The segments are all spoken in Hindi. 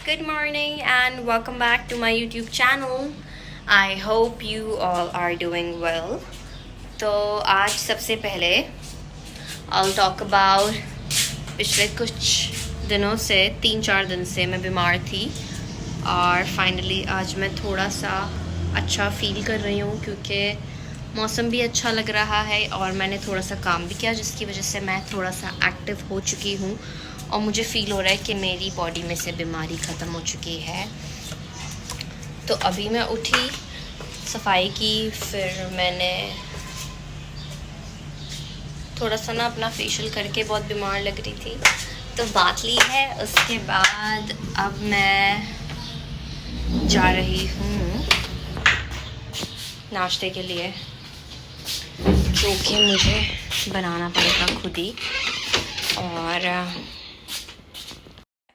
good morning and welcome back to my YouTube channel. I hope you all are doing well. तो आज सबसे पहले I'll talk about पिछले कुछ दिनों से 3-4 दिन से मैं बीमार थी और फाइनली आज मैं थोड़ा सा अच्छा फील कर रही हूँ क्योंकि मौसम भी अच्छा लग रहा है और मैंने थोड़ा सा काम भी किया जिसकी वजह से मैं थोड़ा सा एक्टिव हो चुकी हूँ और मुझे फ़ील हो रहा है कि मेरी बॉडी में से बीमारी ख़त्म हो चुकी है। तो अभी मैं उठी, सफाई की, फिर मैंने थोड़ा सा ना अपना फेशियल करके बहुत बीमार लग रही थी तो बात ली है। उसके बाद अब मैं जा रही हूँ नाश्ते के लिए जो कि मुझे बनाना पड़ेगा खुद ही। और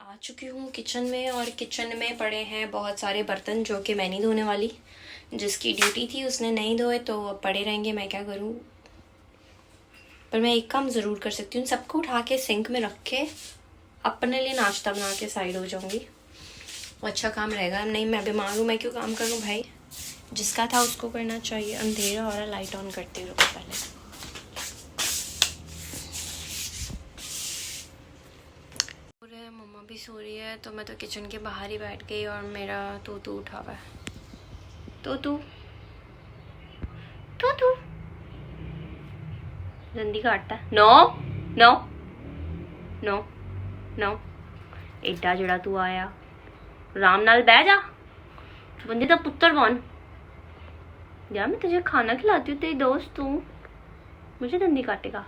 आ चुकी हूँ किचन में और किचन में पड़े हैं बहुत सारे बर्तन जो कि मैं नहीं धोने वाली। जिसकी ड्यूटी थी उसने नहीं धोए तो अब पड़े रहेंगे, मैं क्या करूँ। पर मैं एक काम ज़रूर कर सकती हूँ, सबको उठा के सिंक में रख के अपने लिए नाश्ता बना के साइड हो जाऊँगी। वो अच्छा काम रहेगा। नहीं, मैं बीमार हूँ, मैं क्यों काम करूँ भाई। जिसका था उसको करना चाहिए। अंधेरा हो रहा, लाइट ऑन करते रुको पहले। मम्मा भी सो रही है तो मैं तो किचन के बाहर ही बैठ गई और मेरा तोतू उठा हुआ है। तोतू तोतू जल्दी काटता है। नो नो नो नो एडा जड़ा तू आया, राम नाल बह जा, बंदे का पुत्र बन यार। मैं तुझे खाना खिलाती हूँ, तेरी दोस्त तू मुझे दंदी काटेगा।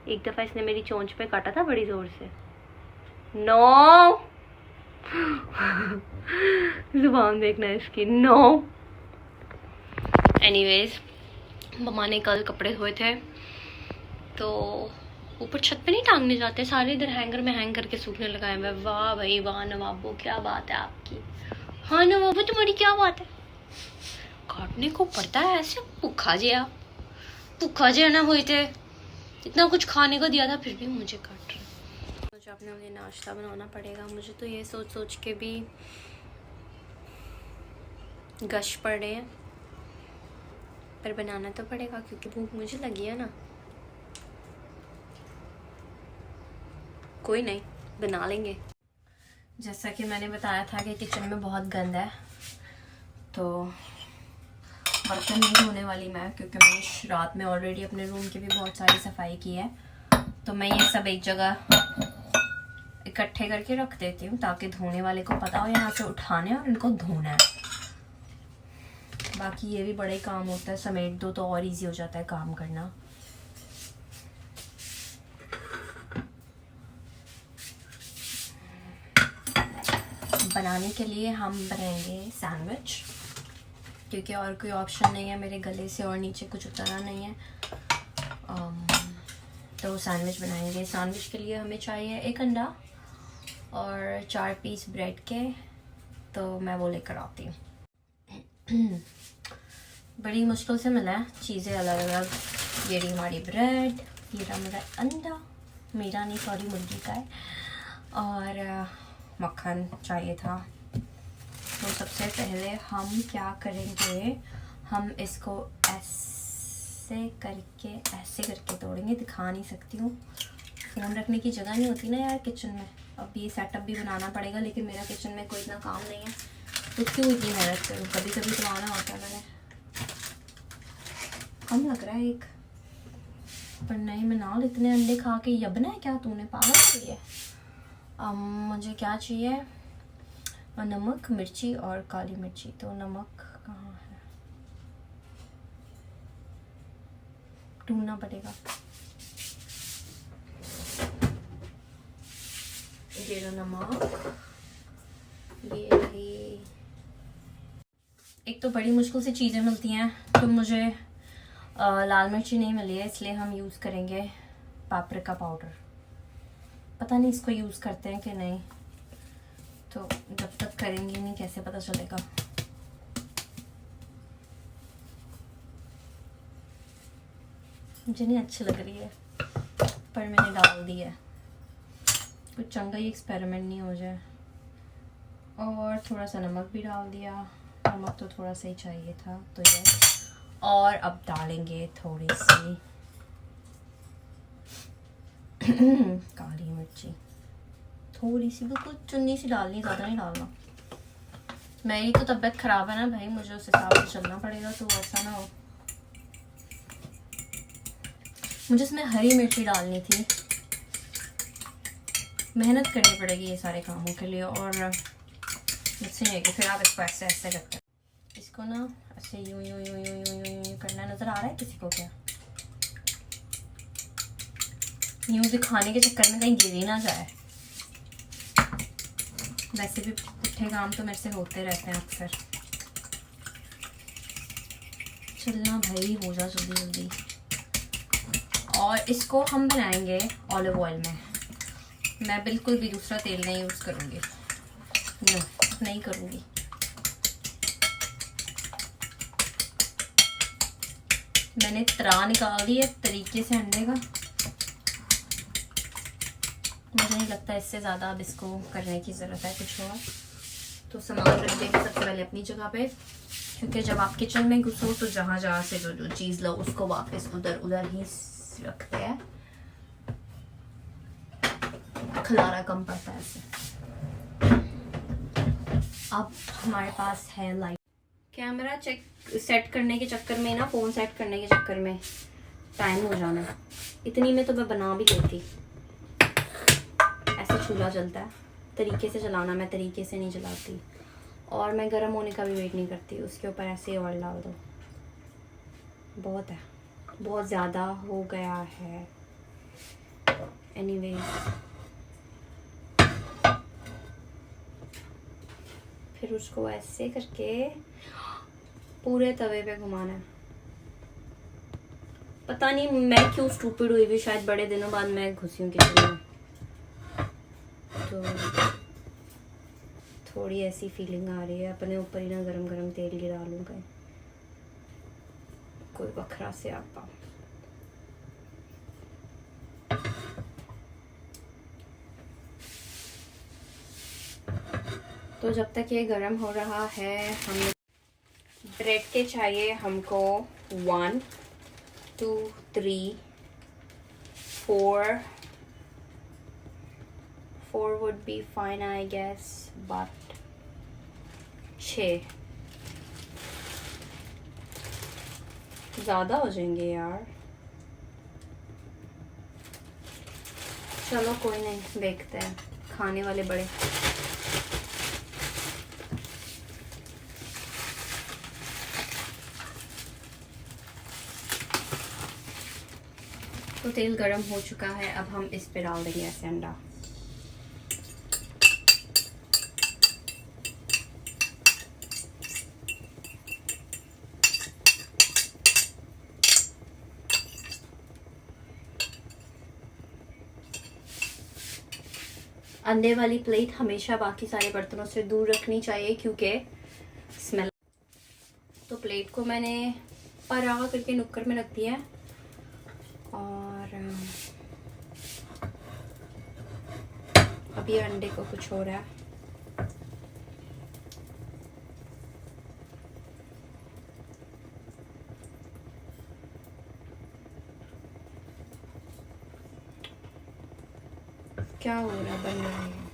एक दफ़ा इसने मेरी चोंच पे काटा था बड़ी ज़ोर से। नो जुबान देखना है इसकी। नो एनीवेज, मम्मा ने कल कपड़े धोए थे तो ऊपर छत पे नहीं टांगने जाते, सारे इधर हैंगर में हैंग करके सूखने लगाए हुए। वाह भाई वाह नवाबो, क्या बात है आपकी। हाँ नवाबो तुम्हारी क्या बात है। काटने को पड़ता है ऐसे, भूखा जिया ना हुए थे, इतना कुछ खाने को दिया था फिर भी मुझे काट रहा। मुझे अपने लिए नाश्ता बनाना पड़ेगा। मुझे तो ये सोच सोच के भी गश पड़ रहे हैं, पर बनाना तो पड़ेगा क्योंकि भूख मुझे लगी है ना। कोई नहीं, बना लेंगे। जैसा कि मैंने बताया था कि किचन में बहुत गंद है तो बर्तन नहीं धोने वाली मैं, क्योंकि मैंने रात में ऑलरेडी अपने रूम की भी बहुत सारी सफाई की है। तो मैं ये सब एक जगह इकट्ठे करके रख देती हूँ ताकि धोने वाले को पता हो यहाँ से उठाने और इनको धोना है। बाकी ये भी बड़े काम होता है, समेट दो तो और इजी हो जाता है काम करना। बनाने के लिए हम बनाएंगे सैंडविच क्योंकि और कोई ऑप्शन नहीं है, मेरे गले से और नीचे कुछ उतरा नहीं है। तो सैंडविच बनाएंगे। सैंडविच के लिए हमें चाहिए 1 अंडा और 4 पीस ब्रेड के, तो मैं वो लेकर आती हूँ। बड़ी मुश्किल से मिला है चीज़ें अलग अलग। ये रही हमारी ब्रेड, ये रहा मेरा अंडा, मेरा नहीं सॉरी मुर्गी का है, और मक्खन चाहिए था। तो सबसे पहले हम क्या करेंगे, हम इसको ऐसे करके तोड़ेंगे। दिखा नहीं सकती हूँ, फ़ोन रखने की जगह नहीं होती ना यार किचन में। अब ये सेटअप भी बनाना पड़ेगा, लेकिन मेरा किचन में कोई इतना काम नहीं है तो क्यों इतनी मेहनत करूँ। कभी कभी तो आना होता है। मैंने कम लग रहा है एक, पर नहीं मनाल इतने अंडे खा के यबना है क्या तूने, पागल हो गई है। मुझे क्या चाहिए, नमक, मिर्ची और काली मिर्ची। तो नमक कहाँ है, ढूंढना पड़ेगा। ये लो नमक, ये रही। एक तो बड़ी मुश्किल से चीज़ें मिलती हैं तो मुझे लाल मिर्ची नहीं मिली है, इसलिए हम यूज़ करेंगे पापरिका पाउडर। पता नहीं इसको यूज़ करते हैं कि नहीं, तो जब तक करेंगे नहीं कैसे पता चलेगा। मुझे नहीं अच्छी लग रही है पर मैंने डाल दी है, कुछ चंगा ही एक्सपेरिमेंट नहीं हो जाए। और थोड़ा सा नमक भी डाल दिया, नमक तो थोड़ा सा ही चाहिए था तो ये। और अब डालेंगे थोड़ी सी काली मिर्ची, थोड़ी सी, बिल्कुल चुन्नी सी डालनी, ज़्यादा नहीं डालना। मेरी तो तबीयत ख़राब है ना भाई, मुझे उस हिसाब से चलना पड़ेगा, तो ऐसा ना हो। मुझे इसमें हरी मिर्ची डालनी थी, मेहनत करनी पड़ेगी ये सारे कामों के लिए, और मुझसे नहीं है कि फिर आप इसको ऐसे ऐसे करते हैं। इसको ना ऐसे यूं यूं यूं यूं यूं यूं यूं करना। नज़र आ रहा है किसी को क्या? यूं दिखाने के चक्कर में कहीं गिर ही ना जाए। वैसे भी पुट्ठे काम तो मेरे से होते रहते हैं अक्सर। चलना भाई, हो जा जल्दी जल्दी। और इसको हम बनाएंगे ऑलिव ऑयल में। मैं बिल्कुल भी दूसरा तेल नहीं यूज़ करूँगी, नहीं करूँगी। मैंने तरा निकाल दी है तरीके से अंडे का। मुझे नहीं लगता इससे ज़्यादा अब इसको करने की ज़रूरत है कुछ और। तो सामान रख देंगे सबसे पहले अपनी जगह पे, क्योंकि जब आप किचन में घुसो तो जहाँ जहाँ से जो जो चीज़ लो उसको वापस उधर उधर ही रखते हैं, खलारा कम पड़ता है इससे। अब हमारे पास है लाइट। कैमरा सेट करने के चक्कर में ना, फ़ोन सेट करने के चक्कर में टाइम हो जाना। इतनी में तो मैं बना भी लेती। ऐसे चूल्हा जलता है, तरीके से चलाना, मैं तरीके से नहीं चलाती। और मैं गर्म होने का भी वेट नहीं करती, उसके ऊपर ऐसे ऑयल डाल दो। बहुत है, बहुत ज़्यादा हो गया है। एनीवेज, फिर उसको ऐसे करके पूरे तवे पे घुमाना है। पता नहीं मैं क्यों स्टूपिड हुई भी, शायद बड़े दिनों बाद मैं घुसी हूँ किचन में, तो थोड़ी ऐसी फीलिंग आ रही है। अपने ऊपर ही ना गरम गरम तेल गिरा लूँ, कहीं कोई बखरा से आपा। तो जब तक ये गरम हो रहा है, हम ब्रेड के चाहिए हमको 1 2 3 4 4 would be fine I guess, but 6 ज़्यादा हो जाएंगे यार। चलो कोई नहीं, देखते हैं, खाने वाले बड़े। तो तेल गरम हो चुका है, अब हम इस पे डाल देंगे ऐसे अंडा। अंडे वाली प्लेट हमेशा बाकी सारे बर्तनों से दूर रखनी चाहिए, क्योंकि स्मेल। तो प्लेट को मैंने परा करके नुक्कड़ में रख दिया है, और अभी अंडे को कुछ हो रहा है। क्या हो रहा है? बन रहा है।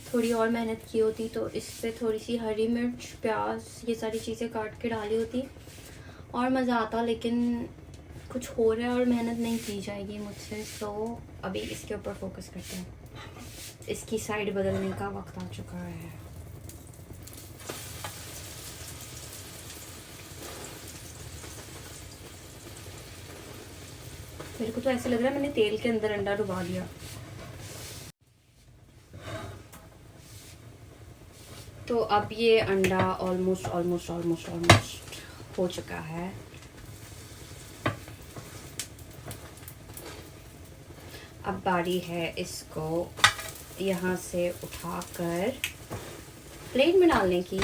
थोड़ी और मेहनत की होती तो इस पे थोड़ी सी हरी मिर्च, प्याज, ये सारी चीज़ें काट के डाली होती और मज़ा आता, लेकिन कुछ हो रहा है और मेहनत नहीं की जाएगी मुझसे। तो अभी इसके ऊपर फोकस करते हैं। इसकी साइड बदलने का वक्त आ चुका है। मेरे को तो ऐसे लग रहा है मैंने तेल के अंदर अंडा डुबा दिया। तो अब ये अंडा ऑलमोस्ट हो चुका है। अब बारी है इसको यहाँ से उठाकर प्लेट में डालने की।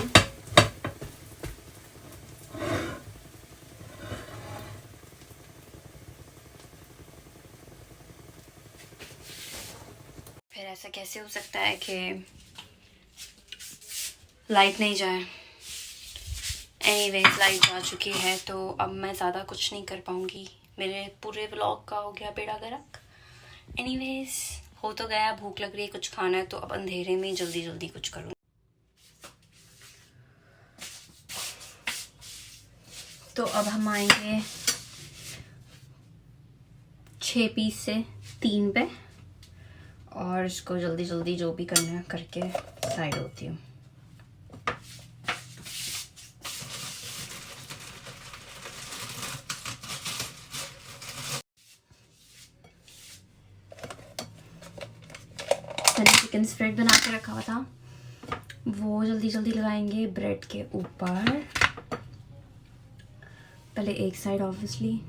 ऐसा कैसे हो सकता है कि लाइट नहीं जाए। एनीवेज लाइट जा चुकी है तो अब मैं ज़्यादा कुछ नहीं कर पाऊँगी। मेरे पूरे व्लॉग का हो गया बेड़ा गर्क। एनीवेज हो तो गया, भूख लग रही है, कुछ खाना है, तो अब अंधेरे में जल्दी जल्दी कुछ करूँ। तो अब हम आएंगे 6 पीस से 3 पे, और इसको जल्दी जल्दी जो भी करना है करके साइड होती हूँ। मैंने चिकन स्प्रेड बना के रखा हुआ था, वो जल्दी जल्दी लगाएंगे ब्रेड के ऊपर। पहले एक साइड ऑब्वियसली।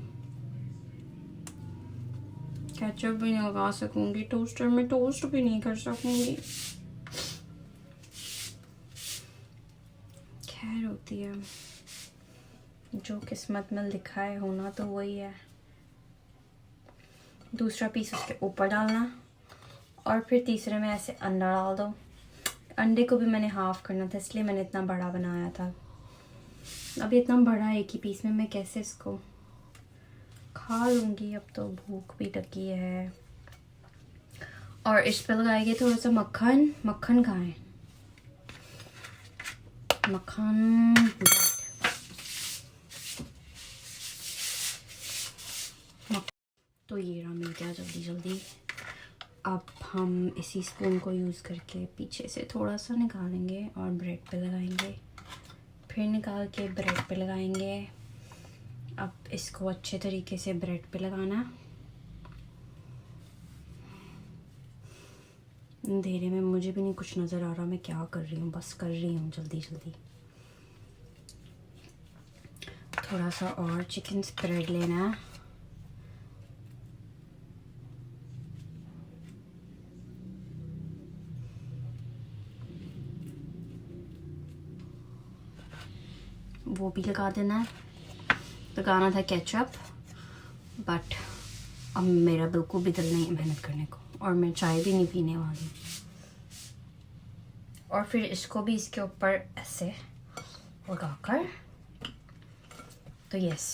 केचप भी नहीं लगा सकूंगी, टोस्टर में टोस्ट भी नहीं कर सकूंगी। खैर होती है, जो किस्मत में लिखा है होना तो वही है। दूसरा पीस उसके ऊपर डालना, और फिर तीसरे में ऐसे अंडा डाल दो। अंडे को भी मैंने हाफ करना था, इसलिए मैंने इतना बड़ा बनाया था। अब इतना बड़ा एक ही पीस में मैं कैसे इसको खा लूँगी। अब तो भूख भी लगी है। और इस पर लगाएंगे थोड़ा सा मक्खन। मक्खन कहाँ है? मक्खन तो ये रहा मिल गया जल्दी जल्दी। अब हम इसी स्पून को यूज़ करके पीछे से थोड़ा सा निकालेंगे और ब्रेड पे लगाएंगे, फिर निकाल के ब्रेड पे लगाएंगे। अब इसको अच्छे तरीके से ब्रेड पे लगाना। अंधेरे में मुझे भी नहीं कुछ नज़र आ रहा मैं क्या कर रही हूँ, बस कर रही हूँ जल्दी जल्दी। थोड़ा सा और चिकन स्प्रेड लेना है। वो भी लगा देना है। लगाना था केचप, बट अब मेरा बिल्कुल भी दिल नहीं है मेहनत करने को, और मैं चाय भी नहीं पीने वाली। और फिर इसको भी इसके ऊपर ऐसे लगाकर, तो यस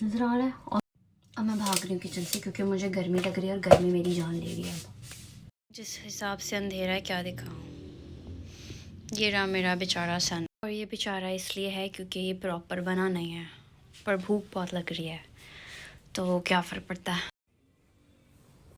नज़र आ रहा है। और अब मैं भाग रही हूँ किचन से, क्योंकि मुझे गर्मी लग रही है और गर्मी मेरी जान ले रही है। जिस हिसाब से अंधेरा है क्या दिखाऊँ। ये रहा मेरा बेचारा सन, और ये बेचारा इसलिए है क्योंकि ये प्रॉपर बना नहीं है, पर भूख बहुत लग रही है तो क्या फ़र्क पड़ता है।